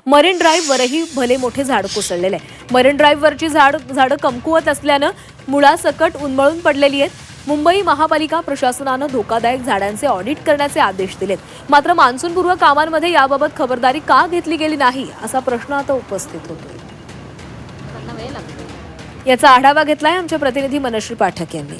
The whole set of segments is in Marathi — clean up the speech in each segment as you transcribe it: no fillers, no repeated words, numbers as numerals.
मरीन ड्राईव्हवरही भले मोठे झाड कोसळलेले आहे। मरीन ड्राईव्हवरची झाडं कमकुवत असल्यानं मुळासकट उन्मळून पडलेली आहेत। मुंबई महापालिका प्रशासनानं धोकादायक झाडांचे ऑडिट करण्याचे आदेश दिलेत। मात्र मान्सूनपूर्व कामांमध्ये याबाबत खबरदारी का घेतली गेली नाही असा प्रश्न आता उपस्थित होतोय। याचा आढावा घेतलाय आमच्या प्रतिनिधी मनश्री पाठक यांनी।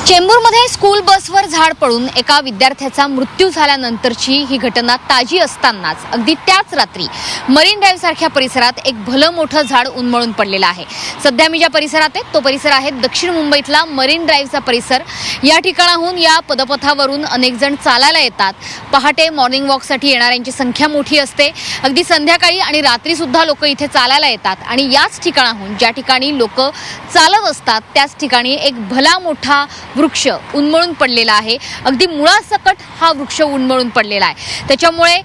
चेंबूरमध्ये स्कूल बसवर झाड पडून एका विद्यार्थ्याचा मृत्यू झाल्यानंतरची ही घटना ताजी असतानाच अगदी त्याच रात्री मरीन ड्राईव्ह सारख्या परिसरात एक भलं मोठं झाड उन्मळून पडलेलं आहे। सध्या मी ज्या परिसरात आहे तो परिसर आहे दक्षिण मुंबईतला मरीन ड्राईव्हचा परिसर। या ठिकाणाहून या पदपथावरून अनेक जण चालायला येतात। पहाटे मॉर्निंग वॉकसाठी येणाऱ्यांची संख्या मोठी असते। अगदी संध्याकाळी आणि रात्री सुद्धा लोक इथे चालायला येतात आणि याच ठिकाणाहून ज्या ठिकाणी लोक चालत असतात त्याच ठिकाणी एक भला मोठा वृक्ष उन्मळून पडलेला आहे। अगदी मुळासकट हा वृक्ष उन्मळून पडलेला आहे। त्याच्यामुळे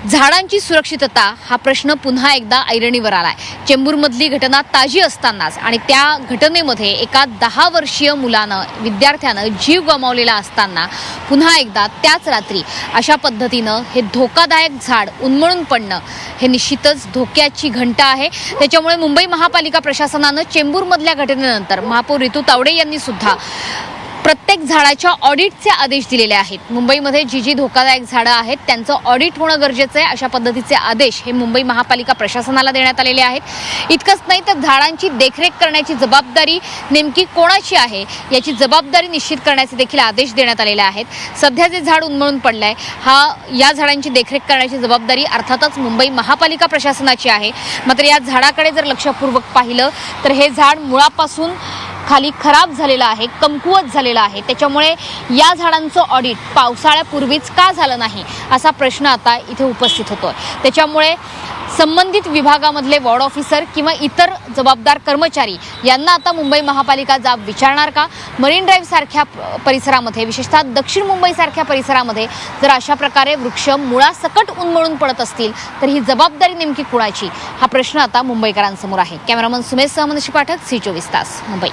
झाडांची सुरक्षितता हा प्रश्न पुन्हा एकदा ऐरणीवर आलाय। चेंबूरमधली घटना ताजी असतानाच आणि त्या घटनेमध्ये एका 10 वर्षीय मुलानं विद्यार्थ्यानं जीव गमावलेला असताना पुन्हा एकदा त्याच रात्री अशा पद्धतीनं हे धोकादायक झाड उन्मळून पडणं हे निश्चितच धोक्याची घंटा आहे। त्याच्यामुळे मुंबई महापालिका प्रशासनानं चेंबूरमधल्या घटनेनंतर महापौर ऋतू तावडे यांनी सुद्धा प्रत्येक झाडाच्या ऑडिटचे आदेश दिलेले आहेत। मुंबईमध्ये जी धोकादायक झाडं आहेत त्यांचं ऑडिट होणं गरजेचं आहे अशा पद्धतीचे आदेश हे मुंबई महापालिका प्रशासनाला देण्यात आलेले आहेत। इतकंच नाही तर झाडांची देखरेख करण्याची जबाबदारी नेमकी कोणाची आहे याची जबाबदारी निश्चित करण्याचे देखील आदेश देण्यात आलेले आहेत। सध्या जे झाड उन्मळून पडलंय या झाडांची देखरेख करण्याची जबाबदारी अर्थातच मुंबई महापालिका प्रशासनाची आहे। मात्र या झाडाकडे जर लक्षपूर्वक पाहिलं तर हे झाड मुळापासून खाली खराब झालेला आहे, कमकुवत झालेला आहे। त्याच्यामुळे या झाडांचं ऑडिट पावसाळ्यापूर्वीच का झालं नाही असा प्रश्न आता इथे उपस्थित होतोय। त्याच्यामुळे संबंधित विभागामधले वॉर्ड ऑफिसर किंवा इतर जबाबदार कर्मचारी यांना आता मुंबई महापालिका जाब विचारणार का? मरीन ड्राईव्ह सारख्या परिसरामध्ये विशेषतः दक्षिण मुंबई सारख्या परिसरामध्ये जर अशा प्रकारे वृक्ष मुळासकट उन्मळून पडत असतील तर ही जबाबदारी नेमकी कुणाची हा प्रश्न आता मुंबईकरांसमोर आहे। कॅमेरामन सुमेश सहमनशी पाठक, C24 तास, मुंबई।